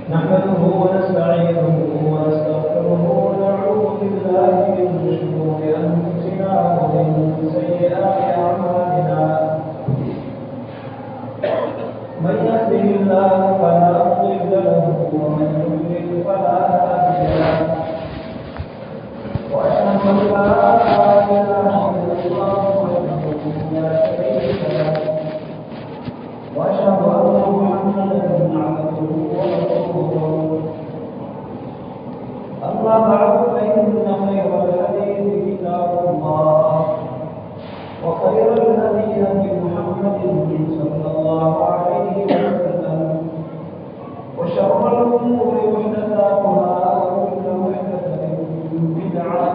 نحمده ونستعينه ونستغفره ونعوذ بالله من شرور أنفسنا ومن سيئات أعمالنا من يهده الله فلا مضل له ومن يضلل فلا هادي له وأشهد أن لا إله إلا الله وحده لا شريك له وأشهد أن محمدا عبده ورسوله أما بعد فإن خير الحديث كتاب الله وخير الهدي هدي محمد صلى الله عليه وسلم وشر الأمور محدثاتها وكل محدثة بدعة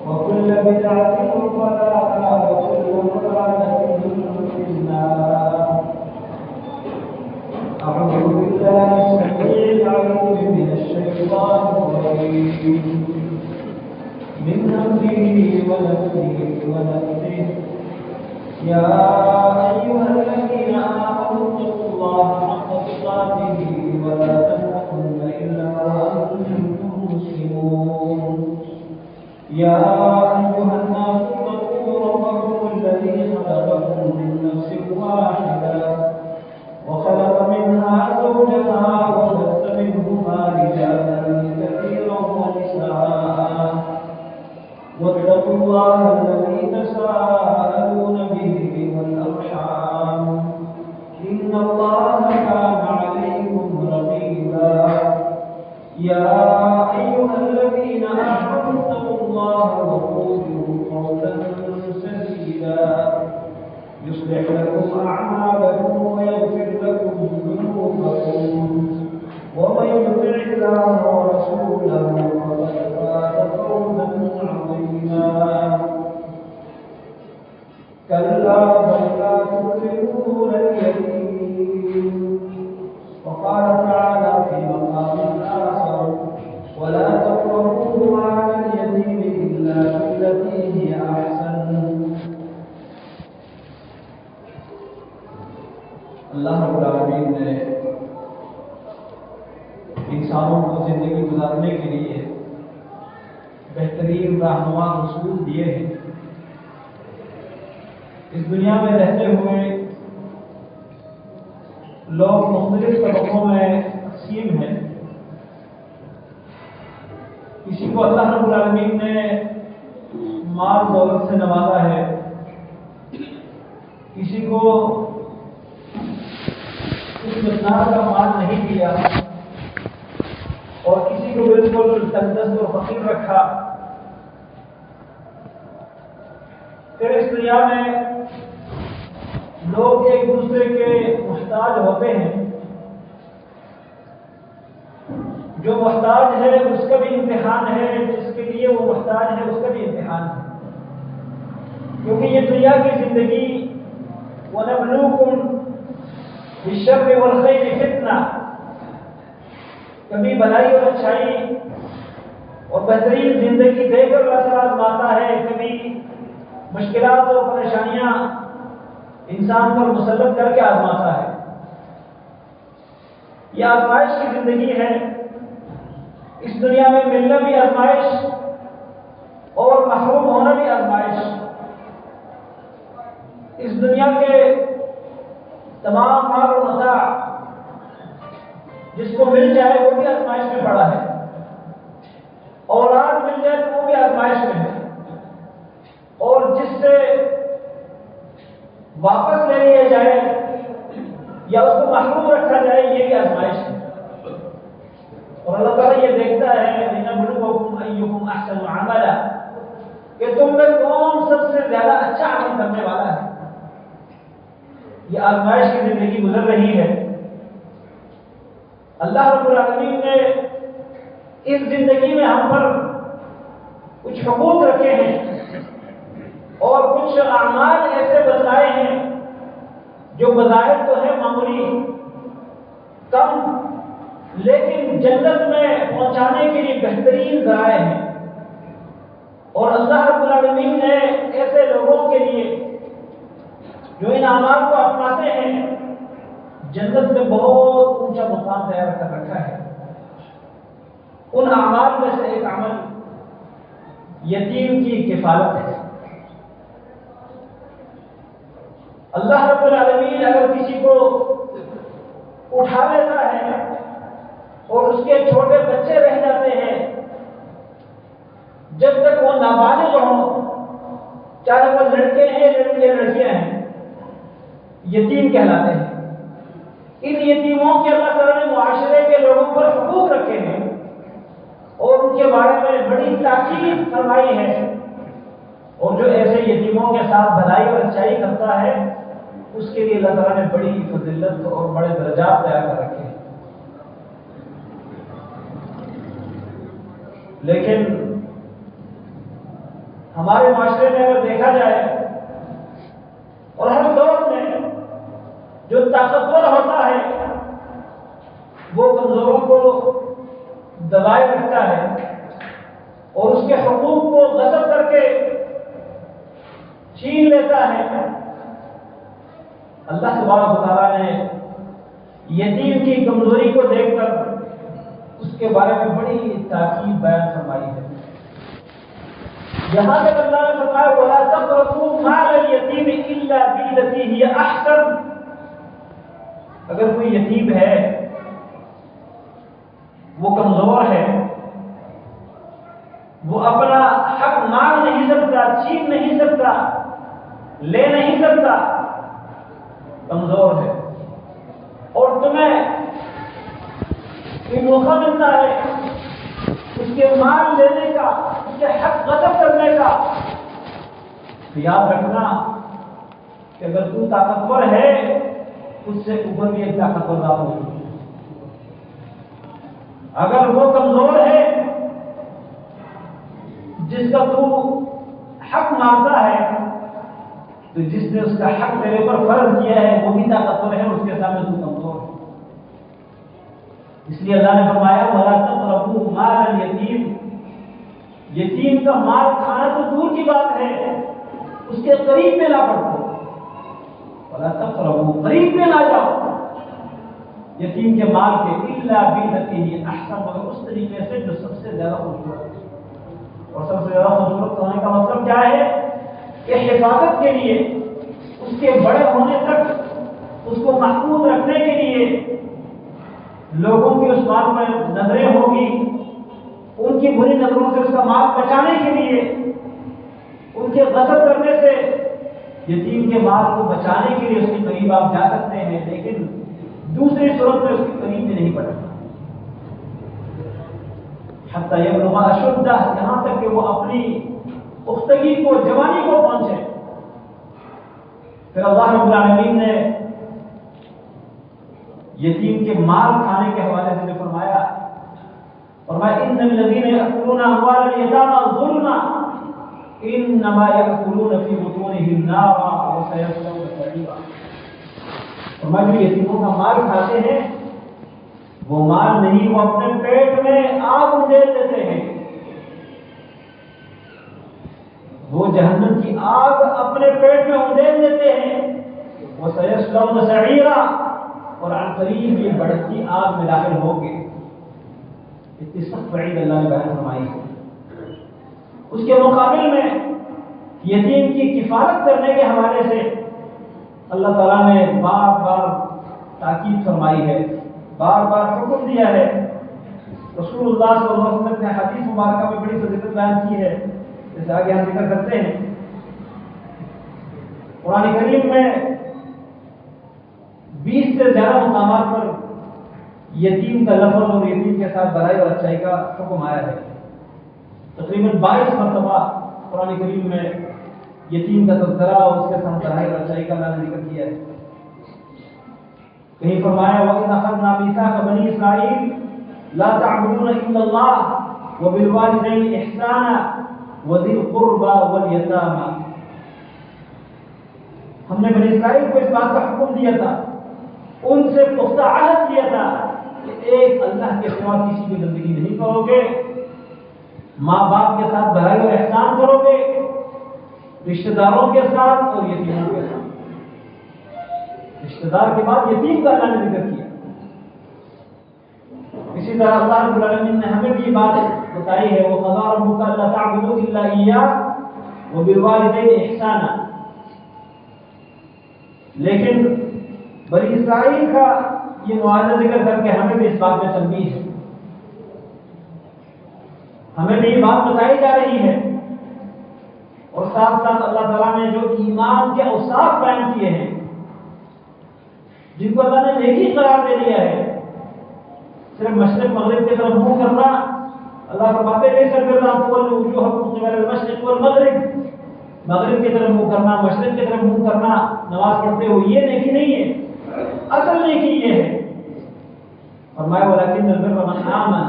وكل بدعة ضلالة وكل ضلالة في النار. أعوذ بالله السميع العليم من الشيطان الرجيم من همزه ونفسه ونفسه يا أيها الذين آمنوا اتقوا الله حق تقاته ولا تموتن إلا وأنتم مسلمون يا أيها الناس اتقوا ربكم الذي خلقكم من نفس واحدة وخلق منها زوجها وبث منهما رجالا كثيرا ونساء واتقوا الله الذي تساءلون به والأرحام إن الله كان عليكم رقيبا يا أيها الذين آمنوا اتقوا الله وقولوا قولا سديدا يصلح لكم أعمالكم ويغفر لكم ذنوبكم ومن يطع الله ورسوله فقد فاز فوزا عظيما كلا بل لا تكرمون اليتيم وقال تعالى في مقام آخر ولا تقربوا مال اليتيم إلا بالتي هي أحسن. اللہ رب العالمین نے انسانوں کو زندگی گزارنے کے لیے بہترین رہنما اصول دیے ہیں. اس دنیا میں رہتے ہوئے لوگ مختلف طبقوں میں تقسیم ہیں. کسی کو اللہ رب العالمین نے مال دولت سے نوازا ہے, کسی کو اس مقدار کا مال نہیں دیا اور کسی کو بالکل تنگدست اور فقیر رکھا. پھر اس دنیا میں لوگ ایک دوسرے کے محتاج ہوتے ہیں. جو محتاج ہے اس کا بھی امتحان ہے, جس کے لیے وہ محتاج ہے اس کا بھی امتحان ہے, کیونکہ یہ دنیا کی زندگی وَنَبْلُوكُمْ بِالشَّرِّ وَالْخَيْرِ فِتْنَةً, کبھی بھلائی اور اچھائی اور بہترین زندگی دے کر اللہ تعالیٰ آزماتا ہے, کبھی مشکلات اور پریشانیاں انسان پر مسلط کر کے آزماتا ہے. یہ آزمائش کی زندگی ہے. اس دنیا میں ملنا بھی آزمائش اور محروم ہونا بھی آزمائش. اس دنیا کے تمام مال و متاع جس کو مل جائے وہ بھی آزمائش میں پڑا ہے, اولاد مل جائے تو وہ بھی آزمائش میں ہے, اور جس سے واپس لے لیا جائے یا اس کو محروم رکھا جائے یہ بھی آزمائش ہے. اور اللہ تعالیٰ یہ دیکھتا ہے لِنَبْلُوَكُمْ أَيُّكُمْ أَحْسَنُ عَمَلًا کہ تم میں کون سب سے زیادہ اچھا عمل کرنے والا ہے. یہ آزمائش کی زندگی گزر رہی ہے. اللہ رب العالمین نے اس زندگی میں ہم پر کچھ حقوق رکھے ہیں اور کچھ اعمال ایسے بتائے ہیں جو بظاہر تو ہے معمولی کم، لیکن جنت میں پہنچانے کے لیے بہترین ذرائع ہیں. اور اللہ رب العالمین نے ایسے لوگوں کے لیے جو ان اعمال کو اپناتے ہیں جنت میں بہت اونچا مقام تیار کر رکھا ہے. ان اعمال میں سے ایک عمل یتیم کی کفالت ہے. اللہ رب العالمین اگر کسی کو اٹھا لیتا ہے اور اس کے چھوٹے بچے رہ جاتے ہیں جب تک وہ نابالغ ہوں، چاہے وہ لڑکے ہیں یا لڑکیاں ہیں، یتیم کہلاتے ہیں. ان یتیموں کے اللہ تعالیٰ نے معاشرے کے لوگوں پر حقوق رکھے ہیں اور ان کے بارے میں بڑی تاکید فرمائی ہے. اور جو ایسے یتیموں کے ساتھ بھلائی اور اچھائی کرتا ہے اس کے لیے اللہ تعالیٰ نے بڑی فضیلت اور بڑے درجات تیار کر رکھے ہیں. لیکن ہمارے معاشرے میں اگر دیکھا جائے اور ہر دور میں جو طاقتور ہوتا ہے وہ کمزوروں کو دبائے رکھتا ہے اور اس کے حقوق کو غصب کر کے چھین لیتا ہے. اللہ تبارک و تعالیٰ نے یتیم کی کمزوری کو دیکھ کر اس کے بارے میں بڑی تاکید بیان فرمائی ہے. یہاں تک اللہ نے فرمایا وَلَا تَقْرَبُوا مَالَ الْيَتِيمِ إِلَّا بِالَّتِي هِيَ أَحْسَنُ. اگر کوئی یتیم ہے، وہ کمزور ہے، وہ اپنا حق مانگ نہیں سکتا، چھین نہیں سکتا، لے نہیں سکتا، کمزور ہے، اور تمہیں یہ موقع ملتا ہے اس کے مال لینے کا، اس کے حق غصب کرنے کا، تو یاد رکھنا کہ اگر تو طاقتور ہے اس سے اوپر بھی ایک طاقتور ذات ہوگی. اگر وہ کمزور ہے جس کا تو حق مانگتا ہے تو جس نے اس کا حق تیرے پر فرض کیا ہے وہ بھی طاقتور ہے، اس کے سامنے تو کمزور ہے. اس لیے اللہ نے فرمایا وَلَا تَقْرَبُوا مَالَ الْيَتِيمِ. یتیم کا مال کھانا تو دور کی بات ہے، اس کے قریب میں نہ پڑھو. وَلَا تَقْرَبُوا، قریب میں نہ جاؤ یتیم کے مال کے. إِلَّا بِالَّتِي هِيَ أَحْسَنُ، مگر اس طریقے سے جو سب سے زیادہ خوبصورت ہے. اور سب سے زیادہ خوبصورت ہونے کا مطلب کیا ہے کہ حفاظت کے لیے، اس کے بڑے ہونے تک اس کو محفوظ رکھنے کے لیے لوگوں کی اس مال میں نظریں ہوگی، ان کی بری نظروں سے اس کا مال بچانے کے لیے، ان کے غصب کرنے سے یتیم کے مال کو بچانے کے لیے اس کے قریب آپ جا سکتے ہیں، لیکن دوسری صورت میں اس کے قریب بھی نہیں پڑتا. حتی یبلغ اشدہ، یہاں تک کہ وہ اپنی پختگی کو، جوانی کو پہنچے. پھر اللہ رب العالمین نے یتیم کے مال کھانے کے حوالے سے فرمایا ان الذین یأکلون اموال الیتامی ظلما انما یأکلون فی بطونہم نارا وسیصلون سعیرا. فرمایا جو یتیموں کا مال کھاتے ہیں وہ مال نہیں، وہ اپنے پیٹ میں آگ اندھیل دیتے ہیں. وہ جہنم کی آگ اپنے پیٹ میں اندھیل دیتے ہیں. وسیصلون سعیرا، اور عنقریب یہ بڑھتی آگ میں داخل ہوں گے. اتنی سخت وعید اللہ نے بیان فرمائی ہے. اس کے مقابل میں یتیم کی کفالت کرنے کے حوالے سے اللہ تعالیٰ نے بار بار تاکید فرمائی ہے، بار بار حکم دیا ہے. رسول اللہ صلی اللہ علیہ وسلم نے حدیث مبارکہ میں بڑی فضیلت بیان کی ہے، جیسے آگے ہم ذکر کرتے ہیں. قرآن کریم میں 20 سے زیادہ مقامات پر یتیم کا لفظ اور یتیم کے ساتھ بھلائی اور اچھائی کا حکم آیا ہے۔ تقریباً 22 مرتبہ قرآن کریم میں یتیم کا تذکرہ اور اس کے ساتھ بھلائی اور اچھائی کا اللہ نے ذکر کیا ہے۔ کہیں فرمایا وَإِذْ أَخَذْنَا مِيثَاقَ بَنِي إِسْرَائِيلَ لَا تَعْبُدُونَ إِلَّا اللَّهَ وَبِالْوَالِدَيْنِ إِحْسَانًا وَذِي الْقُرْبَى وَالْيَتَامَى۔ ہم نے بنی اسرائیل کو اس بات کا حکم دیا تھا، ان سے پختہ عہد کیا تھا کہ ایک اللہ کے سوا کسی کی بندگی نہیں کرو گے، ماں باپ کے ساتھ بھلائی اور احسان کرو گے، رشتہ داروں کے ساتھ اور یتیموں کے ساتھ۔ رشتہ دار کے بعد یتیم کا اللہ نے ذکر کیا۔ اسی طرح اللہ رب العالمین نے ہمیں بھی بات بتائی ہے وَقَضَىٰ رَبُّكَ أَلَّا تَعْبُدُوا إِلَّا إِيَّاهُ وَبِالْوَالِدَيْنِ إِحْسَانًا۔ لیکن بنی اسرائیل کا یہ معاہدہ ذکر کر کے ہمیں بھی اس بات میں تنبیہ ہے، ہمیں بھی یہ بات بتائی جا رہی ہے، اور ساتھ ساتھ اللہ تعالیٰ نے جو ایمان کے اوصاف بیان کیے ہیں جن کو اللہ نے نیکی قرار دے دیا ہے، صرف مشرق مغرب کی طرف منہ کرنا، اللہ فرماتے ہیں لَيْسَ الْبِرَّ أَن تُوَلُّوا وُجُوهَكُمْ قِبَلَ الْمَشْرِقِ وَالْمَغْرِبِ، مغرب کی طرف منہ کرنا، مشرق کی طرف منہ کرنا نماز پڑھتے ہو، یہ نیکی نہیں ہے، اصل نیکی یہ ہے۔ فرمایا وَلَكِنَّ الْبِرَّ مَنْ آمَنَ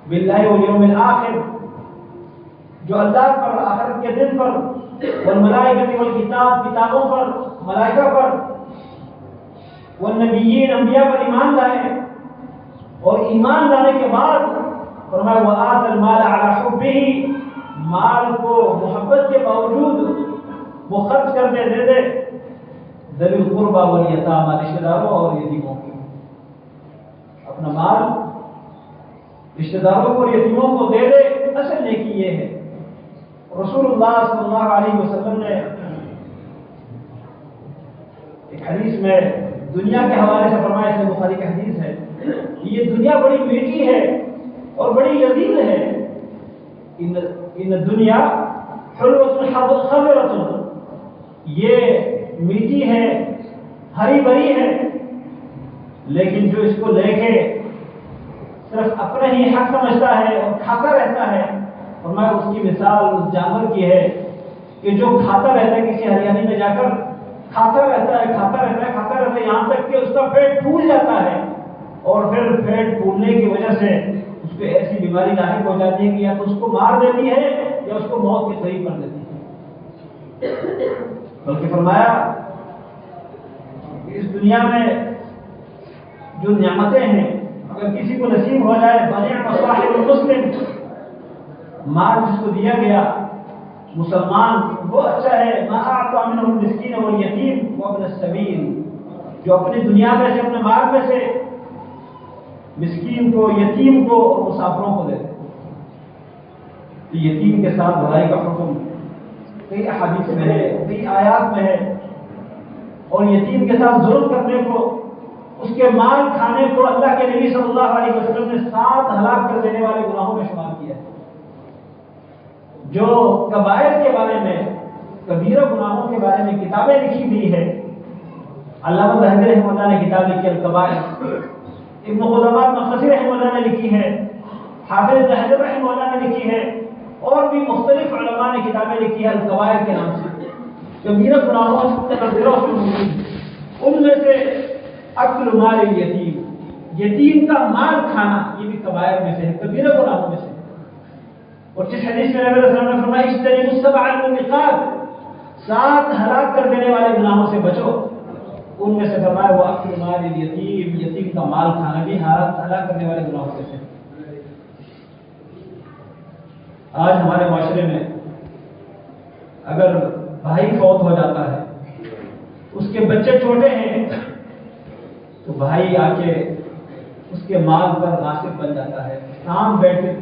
بِاللَّهِ وَالْيَوْمِ الْآخِرِ، جو اللہ پر، آخرت کے دن پر، والملائکۃ والکتاب، کتابوں پر، ملائکہ پر، والنبیین، انبیاء پر ایمان لائے، اور ایمان لانے کے بعد فرمایا وَآتَى الْمَالَ عَلَى حُبِّهِ، مال کو محبت کے باوجود وہ خرچ کرتے دے دے، ذوی القربى والیتامى، رشتہ داروں اور یتیموں کو، اپنا مال رشتہ داروں کو اور یتیموں کو دے دے، اصل نیکی یہ ہے۔ رسول اللہ صلی اللہ علیہ وسلم نے ایک حدیث میں دنیا کے حوالے سے فرمایا، اس میں بخاری کی حدیث ہے کہ یہ دنیا بڑی میٹھی ہے اور بڑی لذیذ ہے، ان دنیا حلوۃ خضرۃ، یہ میٹھی ہے، ہری بھری ہے، لیکن جو اس کو لے کے صرف اپنے ہی حق سمجھتا ہے اور کھاتا رہتا ہے، اور میں اس کی مثال اس جانور کی ہے کہ جو کھاتا رہتا ہے کسی ہریانی میں جا کر، کھاتا رہتا ہے کھاتا رہتا ہے کھاتا رہتا ہے یہاں تک کہ اس کا پیٹ پھول جاتا ہے، اور پھر پیٹ پھولنے کی وجہ سے اس کو ایسی بیماری لاحق ہو جاتی ہے کہ یا تو اس کو مار دیتی ہے یا اس کو موت کے قریب کر دیتی ہے۔ بلکہ فرمایا کہ اس دنیا میں جو نعمتیں ہیں اگر کسی کو نصیب ہو جائے، بنعم صاحب المسلم، مال جس کو دیا گیا مسلمان وہ اچھا ہے، ما اعطى منه المسکین والیتیم وابن السبیل، جو اپنی دنیا میں سے، اپنے مال میں سے مسکین کو، یتیم کو اور مسافروں کو دے دے۔ تو یتیم کے ساتھ بھلائی کا حکم کئی احادیث میں ہے، کئی آیات میں ہے، اور یتیم کے ساتھ ظلم کرنے کو، اس کے مال کھانے کو اللہ کے نبی صلی اللہ علیہ وسلم نے 7 ہلاک کر دینے والے گناہوں میں شمار کیا ہے۔ جو کبائر کے بارے میں، کبیرہ گناہوں کے بارے میں کتابیں لکھی ہوئی ہے، علامہ ذہبی رحمہ اللہ نے کتاب لکھی الکبائر، ابن قدامہ مقدسی رحمہ اللہ نے لکھی ہے، حافظ ذہبی رحمہ اللہ نے لکھی ہے، اور بھی مختلف علماء نے کتابیں لکھی ہے الکبائر کے نام سے، کبیرہ گناہوں سے ان میں سے اکل مال الیتیم، یتیم کا مال کھانا، یہ بھی کبائر میں سے ہے، کبیرہ گناہوں میں سے۔ اور جس حدیث میں نبی صلی اللہ علیہ وسلم نے فرمایا اجتنبوا السبع الموبقات، 7 ہلاک کر دینے والے گناہوں سے بچو، ان میں سے فرمایا وہ اکل مال الیتیم، یتیم کا مال کھانا بھی ہلاک کرنے والے گناہوں میں سے۔ آج ہمارے معاشرے میں اگر بھائی فوت ہو جاتا ہے، اس کے بچے چھوٹے ہیں، تو بھائی آ کے اس کے مال پر غاصب بن جاتا ہے، سام بیٹھ کے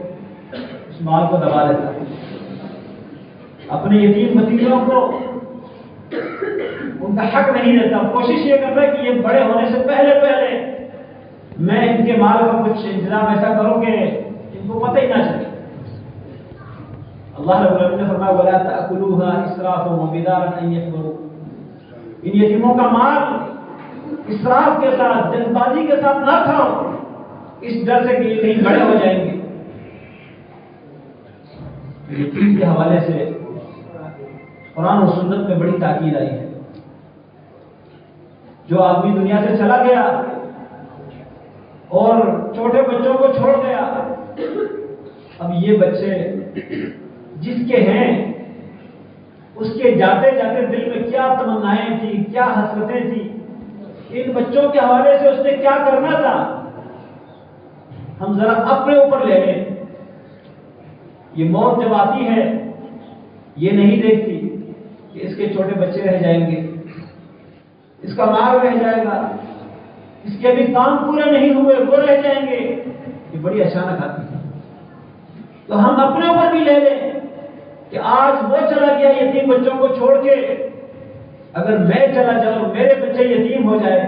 اس مال کو دبا دیتا ہے، اپنے یتیم بھتیجوں کو ان کا حق نہیں دیتا، کوشش یہ کرتا ہے کہ یہ بڑے ہونے سے پہلے میں ان کے مال کا کچھ انتظام ایسا کروں کہ ان کو پتہ ہی نہ چلے۔ اللہ رب العالمین نے فرمایا وَلَا تَأْكُلُوهَا إِسْرَافًا وَبِدَارًا أَن يَكْبَرُوا، ان یتیموں کا مال اسراف کے ساتھ، جلد بازی کے ساتھ نہ کھاؤ، اس ڈر سے کہ یہ کہیں بڑے ہو جائیں گے۔ یتیم کے حوالے سے قرآن و سنت میں بڑی تاکید آئی ہے۔ جو آدمی دنیا سے چلا گیا اور چھوٹے بچوں کو چھوڑ گیا، اب یہ بچے جس کے ہیں اس کے جاتے جاتے دل میں کیا تمنائیں تھی، کیا حسرتیں تھی، ان بچوں کے حوالے سے اس نے کیا کرنا تھا، ہم ذرا اپنے اوپر لے لیں۔ یہ موت جب آتی ہے یہ نہیں دیکھتی کہ اس کے چھوٹے بچے رہ جائیں گے، اس کا مال رہ جائے گا، اس کے بھی کام پورے نہیں ہوئے وہ رہ جائیں گے، یہ بڑی اچانک آتی ہے۔ تو ہم اپنے اوپر بھی لے لیں کہ آج وہ چلا گیا یتیم بچوں کو چھوڑ کے، اگر میں چلا جاؤں میرے بچے یتیم ہو جائے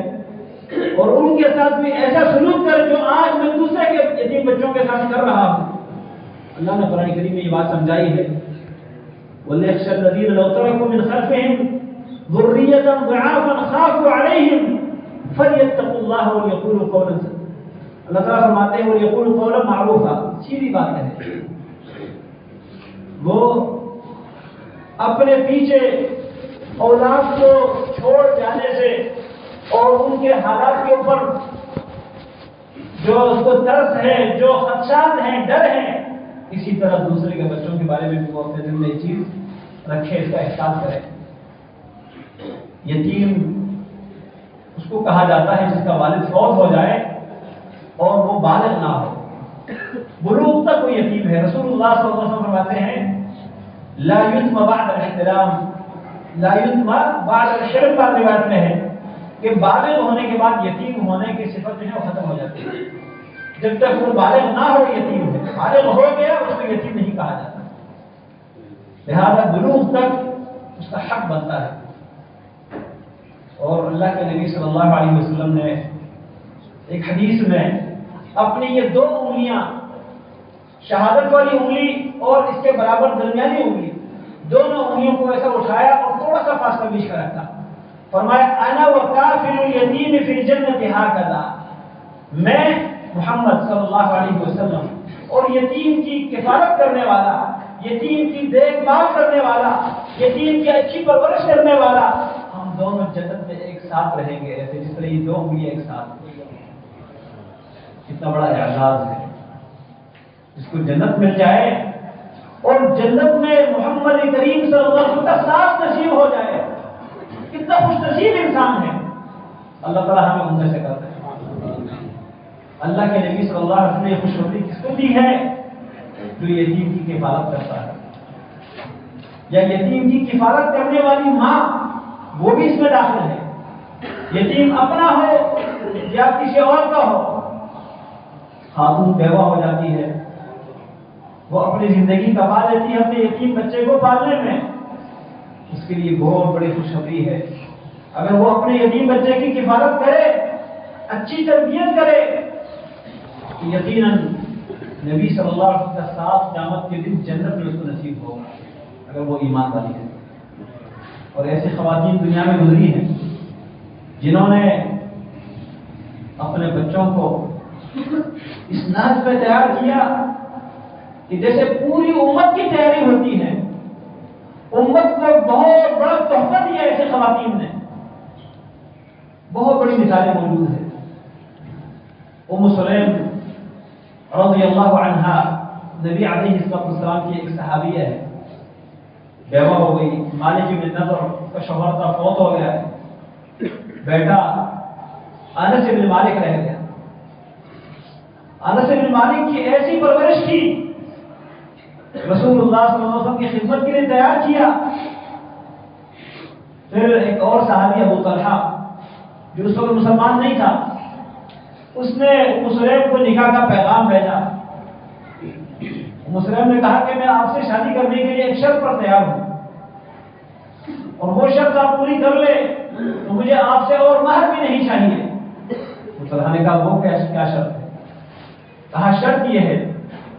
اور ان کے ساتھ بھی ایسا سلوک کرے جو آج میں دوسرے کے یتیم بچوں کے ساتھ کر رہا ہوں۔ اللہ نے قرآن کریم میں یہ بات سمجھائی ہے، وَلْيَخْشَ الَّذِينَ لَوْ تَرَكُوا مِنْ خَلْفِهِمْ ذُرِّيَّةً ضِعَافًا خَافُوا عَلَيْهِمْ فَلْيَتَّقُوا اللَّهَ وَلْيَقُولُوا قَوْلًا سَدِيدًا۔ اللہ تعالیٰ فرماتے ہیں وَلْيَقُولُوا قَوْلًا مَعْرُوفًا، سیدھی بات کہیں۔ وہ اپنے پیچھے اولاد کو چھوڑ جانے سے اور ان کے حالات کے اوپر جو اس کو ترس ہے، جو خدشات ہیں، ڈر ہیں، اسی طرح دوسرے کے بچوں کے بارے میں بھی وہ اپنے دل میں یہ چیز رکھے، اس کا احساس کرے۔ یتیم اس کو کہا جاتا ہے جس کا والد فوت ہو جائے اور وہ بالغ نہ ہو، بلوغ تک وہ یتیم ہے۔ رسول اللہ صلی اللہ علیہ وسلم فرماتے ہیں لا یتم بعد الاحتلام، لا یتم بعد الحلم، بعد روایت میں ہے کہ بالغ ہونے کے بعد یتیم ہونے کی صفت جو ہے وہ ختم ہو جاتی ہے۔ جب تک وہ بالغ نہ ہو یتیم ہے، بالغ ہو گیا اس کو یتیم نہیں کہا جاتا، لہذا بلوغ تک اس کا حق بنتا ہے۔ اور اللہ کے نبی صلی اللہ علیہ وسلم نے ایک حدیث میں اپنی یہ دو انگلیاں، شہادت والی انگلی اور اس کے برابر درمیانی انگلی، دونوں انگلیوں کو ایسا اٹھایا اور تھوڑا سا فاصلہ بیچ کر رکھا، فرمایا انا وکافل الیتیم فی الجنۃ ھکذا، میں محمد صلی اللہ علیہ وسلم اور یتیم کی کفالت کرنے والا، یتیم کی دیکھ بھال کرنے والا، یتیم کی اچھی پرورش کرنے والا، ہم دونوں جنت میں ایک ساتھ رہیں گے، ایسے جس طرح یہ دو انگلیاں ایک ساتھ۔ کتنا بڑا اعزاز ہے جس کو جنت مل جائے اور جنت میں محمد کریم صلی اللہ علیہ وسلم کا ساتھ نصیب ہو جائے، کتنا خوش نصیب انسان ہے۔ اللہ تعالیٰ ہمیں ان میں سے کرتا ہے۔ اللہ کے نبی صلی اللہ علیہ وسلم نے خوشخبری کس کو دی ہے؟ جو یتیم کی کفالت کرتا ہے، یا یتیم کی کفالت کرنے والی ماں، وہ بھی اس میں داخل ہے۔ یتیم اپنا ہو یا کسی اور کا ہو، خاتون بیوہ ہو جاتی ہے، وہ اپنی زندگی کما لیتی ہے اپنے یتیم بچے کو پالنے میں، اس کے لیے بہت بڑی خوشخبری ہے۔ اگر وہ اپنے یتیم بچے کی کفالت کرے، اچھی تربیت کرے، یقیناً نبی صلی اللہ علیہ وسلم کا ساتھ قیامت کے دن جنت میں اس کو نصیب ہوگا، اگر وہ ایمان والی ہے۔ اور ایسی خواتین دنیا میں گزری ہیں جنہوں نے اپنے بچوں کو اس ناز پہ تیار کیا کہ جیسے پوری امت کی تیاری ہوتی ہے، امت کو بہت بڑا تحفہ دیا ایسے خواتین نے، بہت بڑی مثالیں موجود ہیں۔ ام سلیم رضی اللہ عنہا نبی علیہ السلام کی ایک صحابیہ ہے، بیوہ ہو گئی، مالک بن نضر کا شوہر تھا، فوت ہو گیا، بیٹا انس بن مالک رہ گیا۔ انس بن مالک کی ایسی پرورش کی، رسول اللہ صلی اللہ علیہ وسلم کی خدمت کے لیے تیار کیا۔ پھر ایک اور صحابی ابو طلحہ جو اس وقت مسلمان نہیں تھا، اس نے ام سلیم کو نکاح کا پیغام بھیجا۔ ام سلیم نے کہا کہ میں آپ سے شادی کرنے کے لیے ایک شرط پر تیار ہوں، اور وہ شرط آپ پوری کر لے تو مجھے آپ سے اور مہر بھی نہیں چاہیے۔ ابو طلحہ نے کہا وہ کیا شرط ہے؟ کہا شرط یہ ہے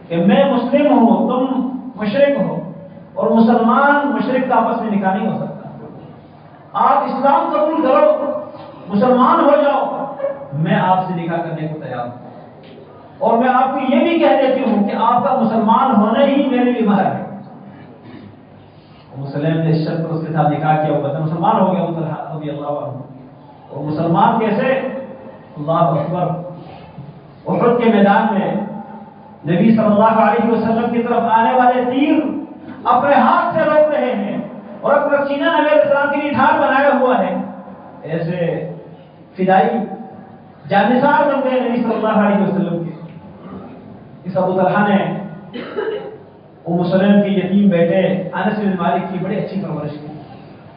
کہ میں مسلم ہوں، تم مشرک ہو، اور مسلمان مشرک کا آپس میں نکاح نہیں ہو سکتا۔ آپ اسلام قبول کرو، مسلمان ہو جاؤ، میں آپ سے نکاح کرنے کو تیار ہوں، اور میں آپ کو یہ بھی کہہ دیتی ہوں کہ آپ کا مسلمان ہونا ہی میرے لیے مہر ہے۔ مسلم نے اس شرط پر اس کے ساتھ نکاح کیا، وہ بتا مسلمان ہو گیا ابو طلحہ رضی اللہ عنہ۔ اور مسلمان کیسے؟ اللہ اکبر، احد کے میدان میں نبی صلی اللہ علیہ وسلم کی طرف آنے والے تیر اپنے ہاتھ سے روک رہے ہیں اور اپنا سینہ نبی علیہ السلام کے لیے ڈھال بنایا ہوا ہے، ایسے فدائی جانثار بن گئے نبی صلی اللہ علیہ وسلم کے۔ اس ابو طلحہ نے ام سلیم کے یتیم بیٹے انس بن مالک کی بڑی اچھی پرورش کی،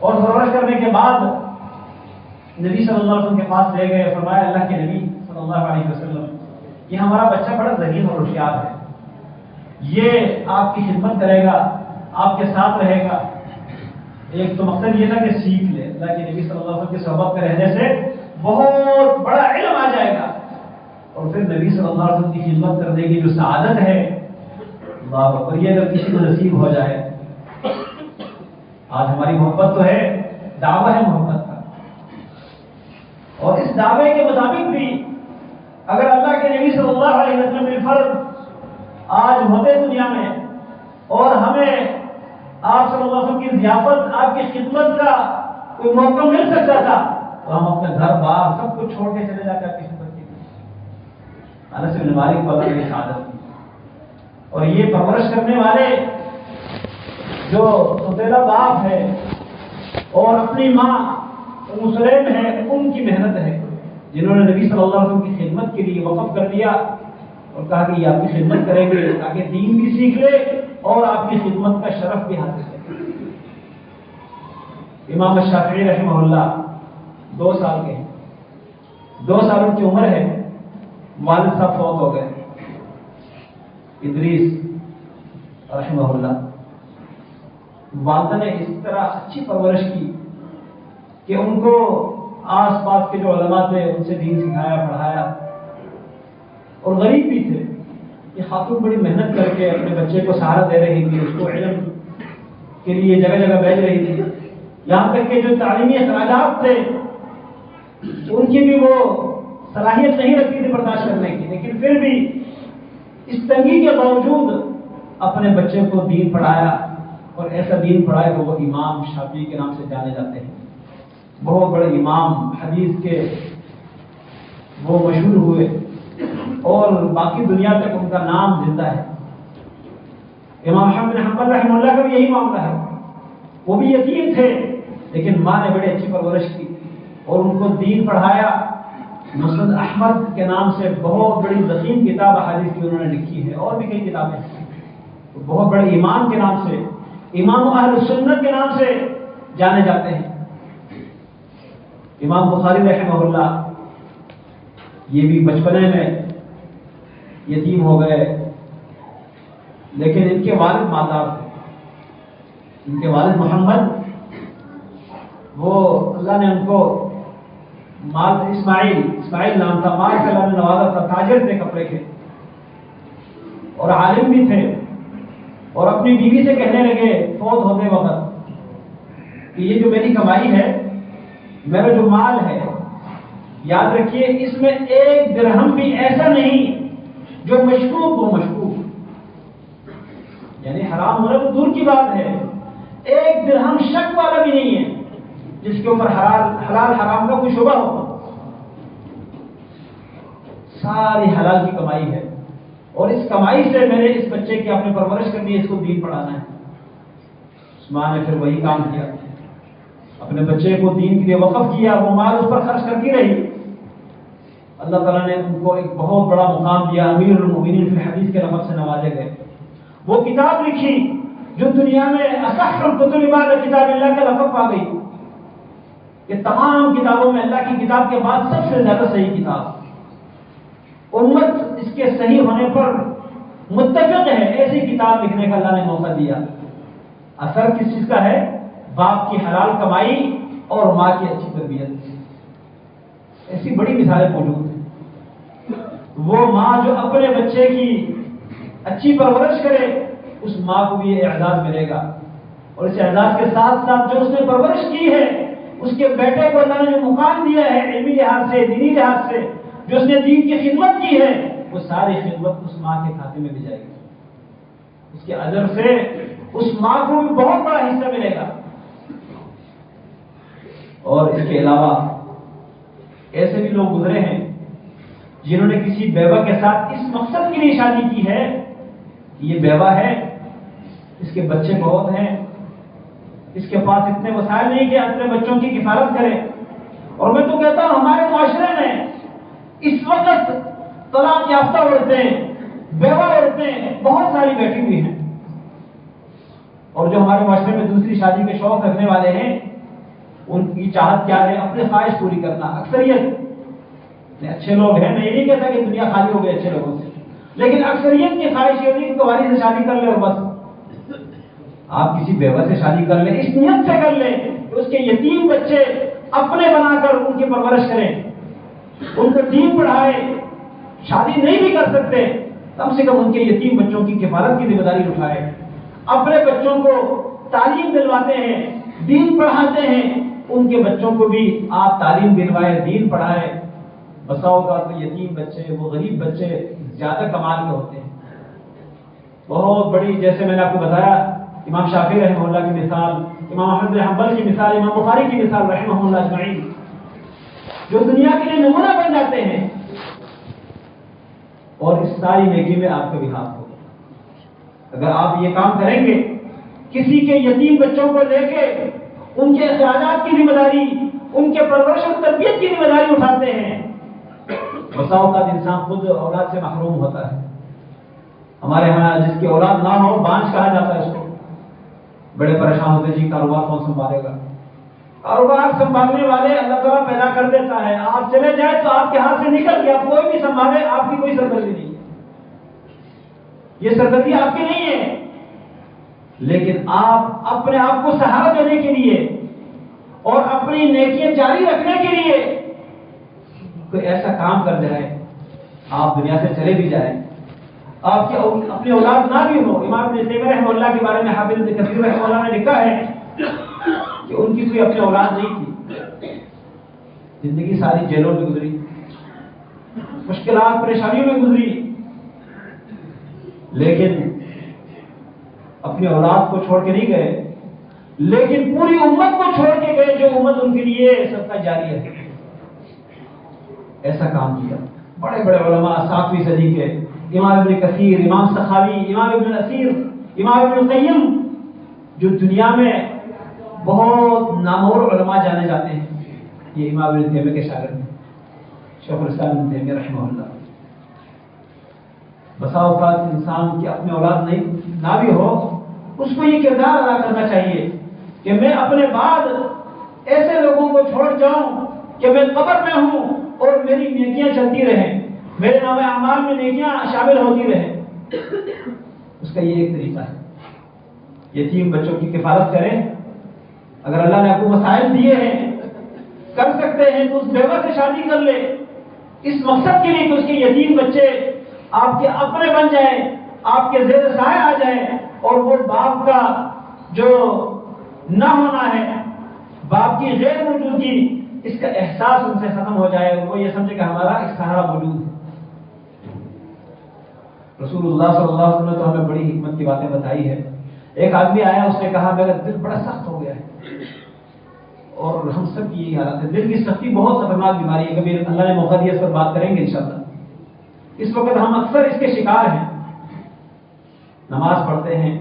اور پرورش کرنے کے بعد نبی صلی اللہ علیہ وسلم کے پاس لے گئے، فرمایا اللہ کے نبی صلی اللہ علیہ وسلم، یہ ہمارا بچہ بڑا ذہین اور ہوشیار ہے، یہ آپ کی خدمت کرے گا، آپ کے ساتھ رہے گا۔ ایک تو مقصد یہ تھا کہ سیکھ لے، اللہ کے نبی صلی اللہ علیہ وسلم کی صحبت میں رہنے سے بہت بڑا علم آ جائے گا، اور پھر نبی صلی اللہ علیہ وسلم کی خدمت کرنے کی جو سعادت ہے، اللہ اکبر، یہ اگر کسی کو نصیب ہو جائے۔ آج ہماری محبت تو ہے، دعویٰ ہے محبت کا، اور اس دعوے کے مطابق بھی اگر اللہ کے نبی صلی اللہ علیہ وسلم کے فرض آج ہوتے دنیا میں، اور ہمیں آپ صلی اللہ علیہ وسلم کی ضیافت، آپ کی خدمت کا کوئی موقع مل سکتا تھا، تو ہم اپنے گھر بار سب کچھ چھوڑ کے چلے جاتے ہیں خدمت کے لیے۔ انس بن مالک کو اللہ نے شہادت کی، اور یہ پرورش کرنے والے جو سوتیلا باپ ہے اور اپنی ماں ام سلیم ہے، ان کی محنت ہے، جنہوں نے نبی صلی اللہ علیہ وسلم کی خدمت کے لیے وقف کر دیا اور کہا کہ یہ آپ کی خدمت کریں گے تاکہ دین بھی سیکھ لے اور آپ کی خدمت کا شرف بھی حاصل کرے۔ امام الشافعی رحمہ اللہ 2 سال کے ہیں، 2 سال ان کی عمر ہے، والد صاحب فوت ہو گئے، ادریس رحمہ اللہ۔ والدہ نے اس طرح اچھی پرورش کی کہ ان کو آس پاس کے جو علماء تھے ان سے دین سکھایا، پڑھایا، اور غریب بھی تھے، یہ خاتون بڑی محنت کر کے اپنے بچے کو سہارا دے رہی تھی، اس کو علم کے لیے جگہ جگہ بھیج رہی تھی، یہاں تک کہ جو تعلیمی اخراجات تھے ان کی بھی وہ صلاحیت نہیں رکھتی تھی برداشت کرنے کی، لیکن پھر بھی اس تنگی کے باوجود اپنے بچے کو دین پڑھایا، اور ایسا دین پڑھایا کہ وہ امام شافعی کے نام سے جانے جاتے ہیں، بہت بڑے امام حدیث کے وہ مشہور ہوئے، اور باقی دنیا تک ان کا نام زندہ ہے۔ امام احمد بن حنبل رحمہ اللہ کا بھی یہی معاملہ ہے، وہ بھی یتیم تھے لیکن ماں نے بڑی اچھی پرورش کی اور ان کو دین پڑھایا۔ مسند احمد کے نام سے بہت بڑی ضخیم کتاب احادیث کی انہوں نے لکھی ہے، اور بھی کئی کتابیں ہیں، بہت بڑے امام کے نام سے، امام اہل سنت کے نام سے جانے جاتے ہیں۔ امام بخاری رحمہ اللہ یہ بھی بچپنے میں یتیم ہو گئے، لیکن ان کے والد مالدار تھے، ان کے والد محمد، وہ اللہ نے ان کو مال، اسماعیل نام تھا، مال سے اللہ نے نوازا تھا، تاجر تھے کپڑے کے اور عالم بھی تھے، اور اپنی بیوی سے کہنے لگے فوت ہوتے وقت کہ یہ جو میری کمائی ہے، میرا جو مال ہے، یاد رکھیے اس میں 1 درہم بھی ایسا نہیں جو مشکوک ہو، مشکوک یعنی حرام ہونا تو دور کی بات ہے، 1 درہم شک والا بھی نہیں ہے جس کے اوپر حلال حرام کا کوئی شبہ ہو، ساری حلال کی کمائی ہے، اور اس کمائی سے میں نے اس بچے کی اپنے پرورش کرنی ہے، اس کو دین پڑھانا ہے۔ اس ماں نے پھر وہی کام کیا، اپنے بچے کو دین کے لیے وقف کیا، وہ مال اس پر خرچ کرتی رہی، اللہ تعالیٰ نے ان کو ایک بہت بڑا مقام دیا، امیر المؤمنین فی الحدیث کے لقب سے نوازے گئے۔ وہ کتاب لکھی جو دنیا میں اصح الکتب بعد کتاب اللہ کا لقب پا گئی، کہ تمام کتابوں میں اللہ کی کتاب کے بعد سب سے زیادہ صحیح کتاب، امت اس کے صحیح ہونے پر متفق ہے، ایسی کتاب لکھنے کا اللہ نے موقع دیا۔ اثر کس چیز کا ہے؟ باپ کی حلال کمائی اور ماں کی اچھی تربیت۔ ایسی بڑی مثالیں موجود ہیں۔ وہ ماں جو اپنے بچے کی اچھی پرورش کرے، اس ماں کو بھی یہ اعزاز ملے گا، اور اس اعزاز کے ساتھ ساتھ جو اس نے پرورش کی ہے اس کے بیٹے کو اللہ نے جو مقام دیا ہے علمی لحاظ سے، دینی لحاظ سے، جو اس نے دین کی خدمت کی ہے، وہ ساری خدمت اس ماں کے کھاتے میں بھی جائے گی. اس کے اجر سے اس ماں کو بھی بہت بڑا حصہ ملے گا. اور اس کے علاوہ ایسے بھی لوگ گزرے ہیں جنہوں نے کسی بیوہ کے ساتھ اس مقصد کے لیے شادی کی ہے کہ یہ بیوہ ہے، اس کے بچے بہت ہیں، اس کے پاس اتنے وسائل نہیں کہ اپنے بچوں کی کفالت کرے. اور میں تو کہتا ہوں ہمارے معاشرے میں اس وقت طلاق یافتہ عورتیں، بیوہ عورتیں بہت ساری بیٹھی ہوئی ہیں. اور جو ہمارے معاشرے میں دوسری شادی کے شوق رکھنے والے ہیں، ان کی چاہت کیا ہے؟ اپنی خواہش پوری کرنا. اکثریت اچھے لوگ ہیں، میں یہ نہیں کہتا کہ دنیا خالی ہو گئی اچھے لوگوں سے، لیکن اکثریت کی خواہش یہ ہوتی ہے کہ قواری سے شادی کر لے اور بس. آپ کسی بیوہ سے شادی کر لیں، اس نیت سے کر لیں کہ اس کے یتیم بچے اپنے بنا کر ان کی پرورش کریں، ان کو دین پڑھائیں. شادی نہیں بھی کر سکتے، کم سے کم ان کے یتیم بچوں کی کفالت کی ذمہ داری اٹھائیں. اپنے بچوں کو تعلیم دلواتے ہیں، دین پڑھاتے ہیں، ان کے بچوں کو بھی آپ تعلیم دلوائیں، دین پڑھائیں. بساؤ کا تو یتیم بچے، وہ غریب بچے زیادہ کمال کے ہوتے ہیں. بہت بڑی، جیسے میں نے آپ کو بتایا، امام شافعی رحمہ اللہ کی مثال، امام احمد بن حنبل کی مثال، امام بخاری کی مثال رحمہ اللہ اجمعین، جو دنیا کے لیے نمونہ بن جاتے ہیں. اور اس ساری نیکی میں آپ کا بھی ہاتھ ہوگا. اگر آپ یہ کام کریں گے، کسی کے یتیم بچوں کو لے کے ان کے اخراجات کی ذمہ داری، ان کے پرورش اور تربیت کی ذمہ داری اٹھاتے ہیں، بسا اوقات انسان خود اولاد سے محروم ہوتا ہے. ہمارے ہاں جس کی اولاد نہ ہو بانج کہا جاتا ہے اس کو. بڑے پریشان ہوتے جی کاروبار کون سنبھالے گا؟ کاروبار سنبھالنے والے اللہ تعالیٰ پیدا کر دیتا ہے. آپ چلے جائیں تو آپ کے ہاتھ سے نکل گیا، کوئی بھی سنبھالے، آپ کی کوئی سرگردی نہیں. یہ سرگردی آپ کی نہیں ہے، لیکن آپ اپنے آپ کو سہارا دینے کے لیے اور اپنی نیکیاں جاری رکھنے کے لیے کوئی ایسا کام کر جائے. آپ دنیا سے چلے بھی جائیں، آپ کی اپنی اولاد نہ بھی ہو. امام ابن تیمیہ رحمہ اللہ کے بارے میں حافظ ابن کثیر رحمہ اللہ نے لکھا ہے کہ ان کی کوئی اپنی اولاد نہیں تھی. زندگی ساری جیلوں میں گزری، مشکلات پریشانیوں میں گزری، لیکن اپنی اولاد کو چھوڑ کے نہیں گئے، لیکن پوری امت کو چھوڑ کے گئے، جو امت ان کے لیے سب کا جاری ہے. ایسا کام کیا بڑے بڑے علماء 7ویں صدی کے، امام ابن کثیر، امام سخاوی، امام ابن اسیر، امام ابن قیم، جو دنیا میں بہت نامور علماء جانے جاتے ہیں، یہ امام ابن تیمیہ کے شاگرد ہیں، شیخ الاسلام ابن تیمیہ رحمہ اللہ. بسا اوقات انسان کی اپنی اولاد نہیں نہ بھی ہو، اس کو یہ کردار ادا کرنا چاہیے کہ میں اپنے بعد ایسے لوگوں کو چھوڑ جاؤں کہ میں قبر میں ہوں اور میری نیکیاں چلتی رہیں، میرے نام اعمال میں نیکیاں شامل ہوتی رہیں. اس کا یہ ایک طریقہ ہے. یتیم بچوں کی کفالت کریں. اگر اللہ نے آپ کو مسائل دیے ہیں، کر سکتے ہیں، تو اس بیوہ سے شادی کر لے، اس مقصد کے لیے کہ اس کے یتیم بچے آپ کے اپنے بن جائیں، آپ کے زیر سایہ آ جائیں، اور وہ باپ کا جو نہ ہونا ہے، باپ کی غیر موجودگی، اس کا احساس ان سے ختم ہو جائے، وہ یہ سمجھے کہ ہمارا ایک سہارا موجود ہے. رسول اللہ صلی اللہ علیہ وسلم نے تو ہمیں بڑی حکمت کی باتیں بتائی ہے. ایک آدمی آیا، اس نے کہا میرا دل بڑا سخت ہو گیا ہے، اور ہم سب کی یہی حالت ہے. دل کی سختی بہت خطرناک بیماری ہے، کبھی اللہ نے موقع دیا اس پر بات کریں گے انشاءاللہ. اس وقت ہم اکثر اس کے شکار ہیں. نماز پڑھتے ہیں،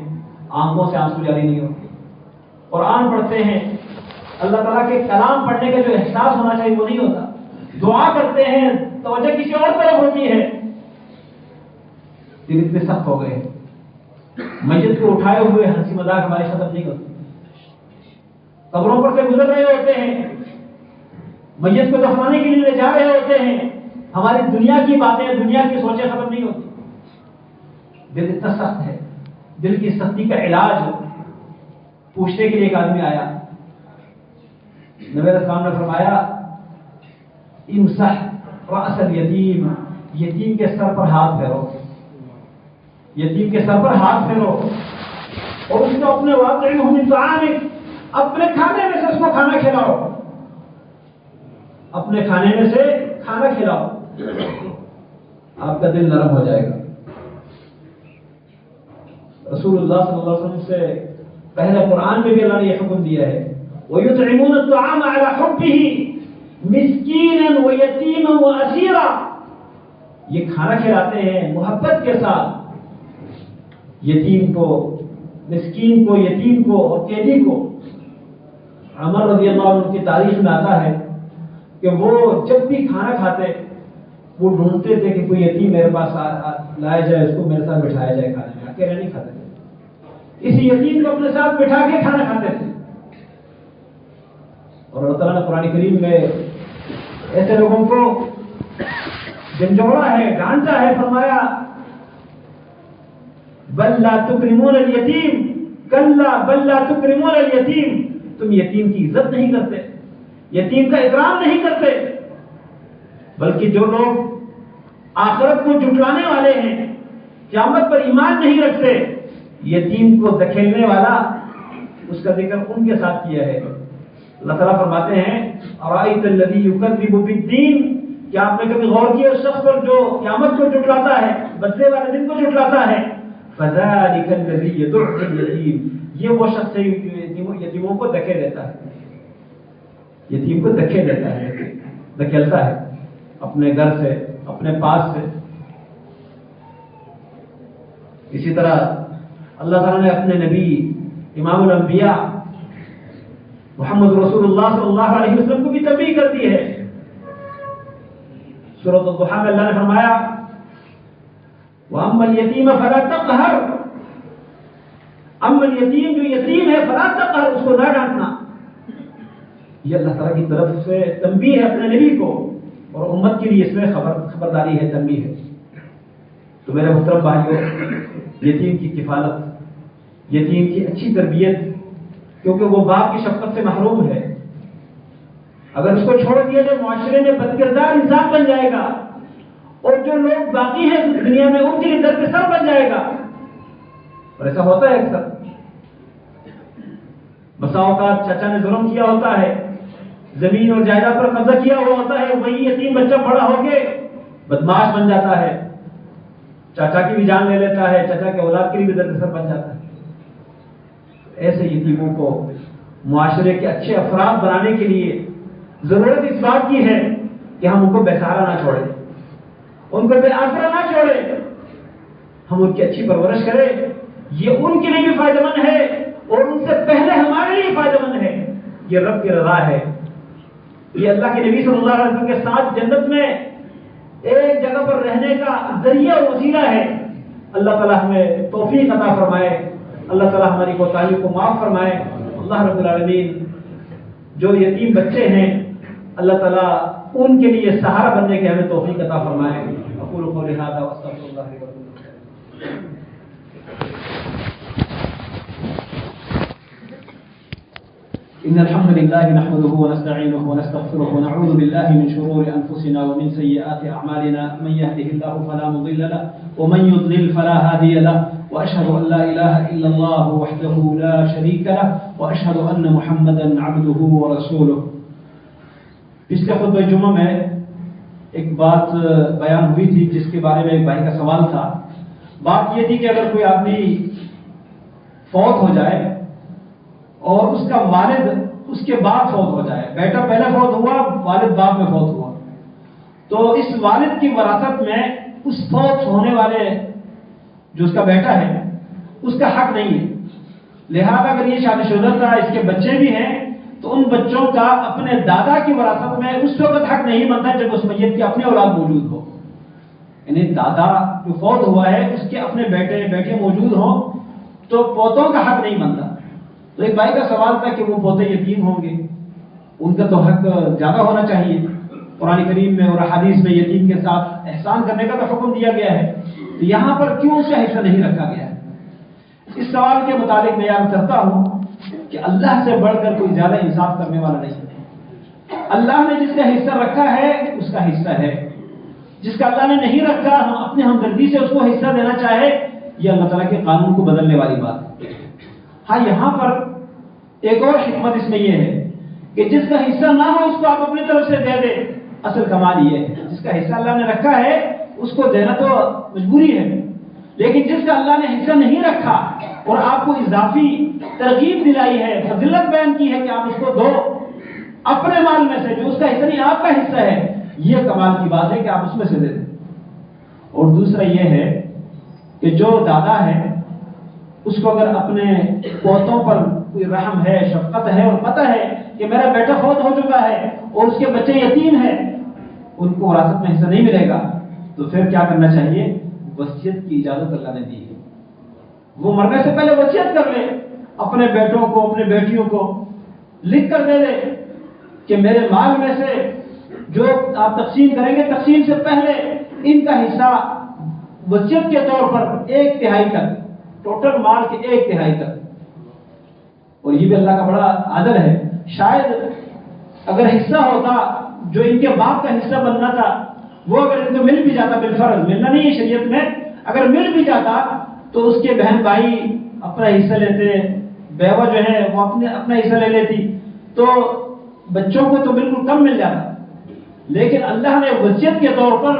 آنکھوں سے آنسو جاری نہیں ہوتے، قرآن پڑھتے ہیں، اللہ تعالیٰ کے کلام پڑھنے کا جو احساس ہونا چاہیے وہ نہیں ہوتا. دعا کرتے ہیں، توجہ کسی اور طرف ہوتی ہے. دل اتنے سخت ہو گئے، میت کو اٹھائے ہوئے ہنسی مذاق ہماری ختم نہیں ہوتی. قبروں پر سے گزر رہے ہوتے ہیں، میت کو دفنانے کے لیے لے جا رہے ہوتے ہیں، ہماری دنیا کی باتیں، دنیا کی سوچیں ختم نہیں ہوتی. دل اتنا سخت ہے. دل کی سختی کا علاج پوچھنے کے لیے ایک آدمی آیا. نبی علیہ السلام نے فرمایا امسح رأس الیتیم، یتیم کے سر پر ہاتھ پھیرو، یتیم کے سر پر ہاتھ پھیرو، اور اس کو اپنے واقعی من طعامک، اپنے کھانے میں سے اس کو کھانا کھلاؤ. اپنے کھانے میں سے کھانا کھلاؤ، آپ کا دل نرم ہو جائے گا۔ رسول اللہ صلی اللہ علیہ وسلم سے پہلے قرآن میں بھی اللہ نے یہ حکم دیا ہے، وَيُطْعِمُونَ الطَّعَامَ عَلَى حُبِّهِ مِسْكِينًا وَيَتِيمًا وَأَسِيرًا، یہ کھانا کھلاتے ہیں محبت کے ساتھ یتیم کو، مسکین کو، یتیم کو اور قیدی کو۔ عمر رضی اللہ عنہ کی تاریخ میں آتا ہے کہ وہ جب بھی کھانا کھاتے وہ ڈھونڈتے تھے کہ کوئی یتیم میرے پاس لایا جائے، اس کو میرے ساتھ بٹھایا جائے کھانے میں، اکیلے نہیں کھاتے تھے، اس یتیم کو اپنے ساتھ بٹھا کے کھانا کھاتے تھے۔ اور اللہ تعالیٰ نے قرآن کریم میں ایسے لوگوں کو جھنجھوڑا ہے، ڈانٹا ہے، فرمایا بل لا تکرمون الیتیم، کلا بل لا تکرمون الیتیم، تم یتیم کی عزت نہیں کرتے، یتیم کا اکرام نہیں کرتے، بلکہ جو لوگ آخرت کو جھٹلانے والے ہیں، قیامت پر ایمان نہیں رکھتے، یتیم کو دھکیلنے والا، اس کا ذکر ان کے ساتھ کیا ہے۔ اللہ تعالیٰ فرماتے ہیں ارائیت الذی یکذب بالدین، کیا آپ نے کبھی غور کیا اس شخص پر جو قیامت کو جھٹلاتا ہے، بدلے والے دن کو جھٹلاتا ہے؟ فذلک الذی یدع الیتیم، یہ وہ شخص ہے یتیموں کو دھکے دیتا ہے، یتیم کو دھکے دیتا ہے، دھکیلتا ہے اپنے گھر سے، اپنے پاس سے۔ اسی طرح اللہ تعالیٰ نے اپنے نبی امام الانبیاء محمد رسول اللہ صلی اللہ علیہ وسلم کو بھی تنبیہ کر دی ہے۔ سورۃ الضحیٰ میں اللہ نے فرمایا وَأَمَّا الْيَتِيمَ فَلَا تَقْهَرْ، اما الیتیم، جو یتیم ہے، فلا تقہر، اس کو نہ ڈانٹنا۔ یہ اللہ تعالیٰ کی طرف سے تنبیہ ہے اپنے نبی کو، اور امت کے لیے اس میں خبرداری ہے، تنبیہ ہے۔ تو میرے محترم بھائیوں، یتیم کی کفالت، یتیم کی اچھی تربیت، کیونکہ وہ باپ کی شفقت سے محروم ہے، اگر اس کو چھوڑ دیا جائے معاشرے میں بد کردار انسان بن جائے گا، اور جو لوگ باقی ہیں دنیا میں ان کے لیے در پہ سر بن جائے گا۔ اور ایسا ہوتا ہے اکثر، بسا اوقات چچا نے ظلم کیا ہوتا ہے، زمین اور جائیداد پر قبضہ کیا ہوا ہوتا ہے، وہی یتیم بچہ بڑا ہو کے بدماش بن جاتا ہے، چاچا کی بھی جان لے لیتا ہے، چچا کے اولاد کے لیے بھی درد سر بن جاتا ہے۔ ایسے یتیموں کو معاشرے کے اچھے افراد بنانے کے لیے ضرورت اس بات کی ہے کہ ہم ان کو بے سہارا نہ چھوڑیں، ان کو بے آسرا نہ چھوڑیں، ہم ان کی اچھی پرورش کریں۔ یہ ان کے لیے بھی فائدہ مند ہے، اور ان سے پہلے ہمارے لیے فائدہ مند ہے۔ یہ رب کی رضا ہے، یہ اللہ کے نبی صلی اللہ علیہ وسلم کے ساتھ جنت میں ایک جگہ پر رہنے کا ذریعہ اور وسیلہ ہے۔ اللہ تعالیٰ ہمیں توفیق عطا فرمائے، اللہ تعالیٰ ہماری کوتاہیوں کو معاف فرمائے۔ اللہ رب العالمین جو یتیم بچے ہیں، اللہ تعالیٰ ان کے لیے سہارا بننے کے ہمیں توفیق عطا فرمائے۔ اقول قولی ھذا واستغفر اللہ لي ولكم۔ إن الحمد لله نحمده ونستعينه ونستغفره ونعوذ بالله من شرور أنفسنا ومن سيئات أعمالنا، من يهده الله فلا مضل له ومن يضلل فلا هادي له، وأشهد أن لا إله إلا الله وحده لا شريك له، وأشهد أن محمدا عبده ورسوله۔ پچھلے خطبہ جمعہ میں ایک بات بیان ہوئی تھی جس کے بارے میں ایک بھائی کا سوال تھا۔ بات یہ تھی کہ اگر کوئی آدمی فوت ہو جائے اور اس کا والد اس کے بعد فوت ہو جائے، بیٹا پہلے فوت ہوا، والد بعد میں فوت ہوا، تو اس والد کی وراثت میں اس فوت ہونے والے جو اس کا بیٹا ہے اس کا حق نہیں ہے۔ لہذا اگر یہ شادی شدہ تھا، اس کے بچے بھی ہیں، تو ان بچوں کا اپنے دادا کی وراثت میں اس وقت حق نہیں بنتا جب اس میت کی اپنے اولاد موجود ہو، یعنی دادا جو فوت ہوا ہے اس کے اپنے بیٹے بیٹے موجود ہوں تو پوتوں کا حق نہیں بنتا۔ تو ایک بھائی کا سوال تھا کہ وہ پوتے یتیم ہوں گے، ان کا تو حق زیادہ ہونا چاہیے، قرآن کریم میں اور حدیث میں یتیم کے ساتھ احسان کرنے کا تو حکم دیا گیا ہے، تو یہاں پر کیوں اس کا حصہ نہیں رکھا گیا ہے؟ اس سوال کے متعلق میں یاد کرتا ہوں کہ اللہ سے بڑھ کر کوئی زیادہ انصاف کرنے والا نہیں ہے۔ اللہ نے جس کا حصہ رکھا ہے اس کا حصہ ہے، جس کا اللہ نے نہیں رکھا ہم اپنے ہمدردی سے اس کو حصہ دینا چاہے، یہ اللہ تعالیٰ کے قانون کو بدلنے والی بات ہے۔ ہاں، یہاں پر ایک اور حکمت اس میں یہ ہے کہ جس کا حصہ نہ ہو اس کو آپ اپنی طرف سے دے دیں. اصل کمال یہ ہے جس کا حصہ اللہ نے رکھا ہے اس کو دینا تو مجبوری ہے، لیکن جس کا اللہ نے حصہ نہیں رکھا اور آپ کو اضافی ترغیب دلائی ہے، فضیلت بیان کی ہے کہ آپ اس کو دو اپنے مال میں سے جو اس کا حصہ نہیں آپ کا حصہ ہے، یہ کمال کی بات ہے کہ آپ اس میں سے دے دیں. اور دوسرا یہ ہے کہ جو دادا ہے اس کو اگر اپنے پوتوں پر کوئی رحم ہے، شفقت ہے اور پتہ ہے کہ میرا بیٹا فوت ہو چکا ہے اور اس کے بچے یتیم ہیں، ان کو وراثت میں حصہ نہیں ملے گا، تو پھر کیا کرنا چاہیے؟ وصیت کی اجازت اللہ نے دی ہے. وہ مرنے سے پہلے وصیت کر لے، اپنے بیٹوں کو اپنے بیٹیوں کو لکھ کر دے دے کہ میرے مال میں سے جو آپ تقسیم کریں گے تقسیم سے پہلے ان کا حصہ وصیت کے طور پر 1/3 تک، ٹوٹل مال کے 1/3 تک. اور یہ بھی اللہ کا بڑا عدل ہے. شاید اگر حصہ ہوتا جو ان کے باپ کا حصہ بننا تھا وہ اگر ان کو مل بھی جاتا، بالفرض ملنا نہیں ہے شریعت میں، اگر مل بھی جاتا تو اس کے بہن بھائی اپنا حصہ لیتے، بیوہ جو ہے وہ اپنا حصہ لے لیتی، تو بچوں کو تو بالکل کم مل جاتا. لیکن اللہ نے وصیت کے طور پر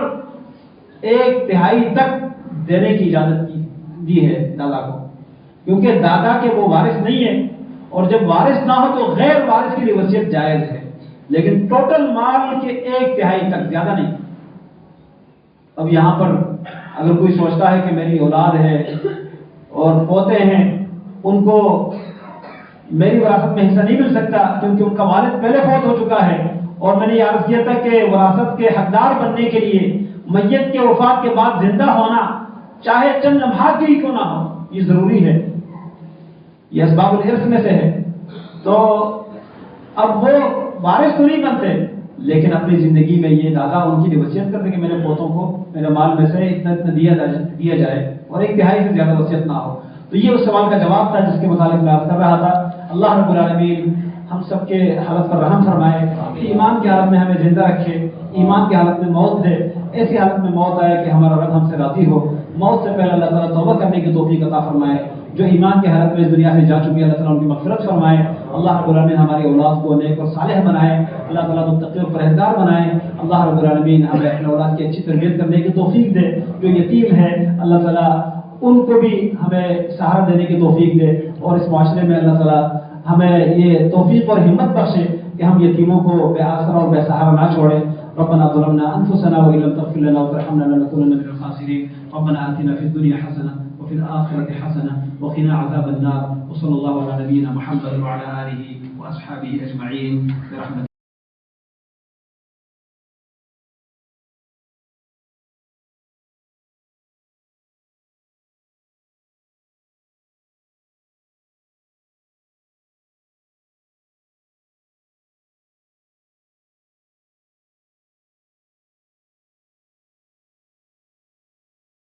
1/3 تک دینے کی اجازت دی ہے دادا کو، کیونکہ دادا کے وہ وارث نہیں ہے، اور جب وارث نہ ہو تو غیر وارث کے لیے وصیت جائز ہے، لیکن ٹوٹل مال کے 1/3 تک، زیادہ نہیں. اب یہاں پر اگر کوئی سوچتا ہے کہ میری اولاد ہے اور پوتے ہیں، ان کو میری وراثت میں حصہ نہیں مل سکتا کیونکہ ان کا والد پہلے فوت ہو چکا ہے، اور میں نے یہ عرض کیا تھا کہ وراثت کے حقدار بننے کے لیے میت کے وفات کے بعد زندہ ہونا چاہے چند لمحات کے ہی کیوں نہ ہو، یہ ضروری ہے، یہ اسباب الارث میں سے ہے. تو اب وہ وارث تو نہیں بنتے، لیکن اپنی زندگی میں یہ دادا ان کی لیے وصیت کرتے کہ میرے پوتوں کو میرے مال میں سے اتنا دیا جائے اور 1/3 سے زیادہ وصیت نہ ہو. تو یہ اس سوال کا جواب تھا جس کے متعلق بات کر رہا تھا. اللہ رب العالمین ہم سب کے حالت پر رحم فرمائے، ایمان کی حالت میں ہمیں زندہ رکھے، ایمان کی حالت میں موت دے، ایسی حالت میں موت آئے کہ ہمارا رب ہم سے راضی ہو. موت سے پہلے اللہ تعالیٰ توبہ کرنے کی توفیق عطا فرمائے. جو ایمان کی حالت میں اس دنیا سے جا چکے اللہ تعالیٰ ان کی مغفرت فرمائے. اللہ رب العالمین ہماری اولاد کو نیک اور صالح بنائے، اللہ تعالیٰ متقی اور پرہیزگار بنائے. اللہ رب العالمین ہمیں اپنے اولاد کی اچھی تربیت کرنے کی توفیق دے. جو یتیم ہے اللہ تعالیٰ ان کو بھی ہمیں سہارا دینے کی توفیق دے، اور اس معاشرے میں اللہ تعالیٰ ہمیں یہ توفیق اور ہمت بخشے کہ ہم یتیموں کو بے آسرا اور بے سہارا نہ چھوڑیں. ربنا ظلمنا انفسنا وان لم تغفر لنا وترحمنا لنكونن من الخاسرين. ربنا آتنا في الدنيا حسنة وفي الآخرة حسنة وقنا عذاب النار. وصلى الله على نبينا محمد وعلى آله وأصحابه أجمعين برحمته.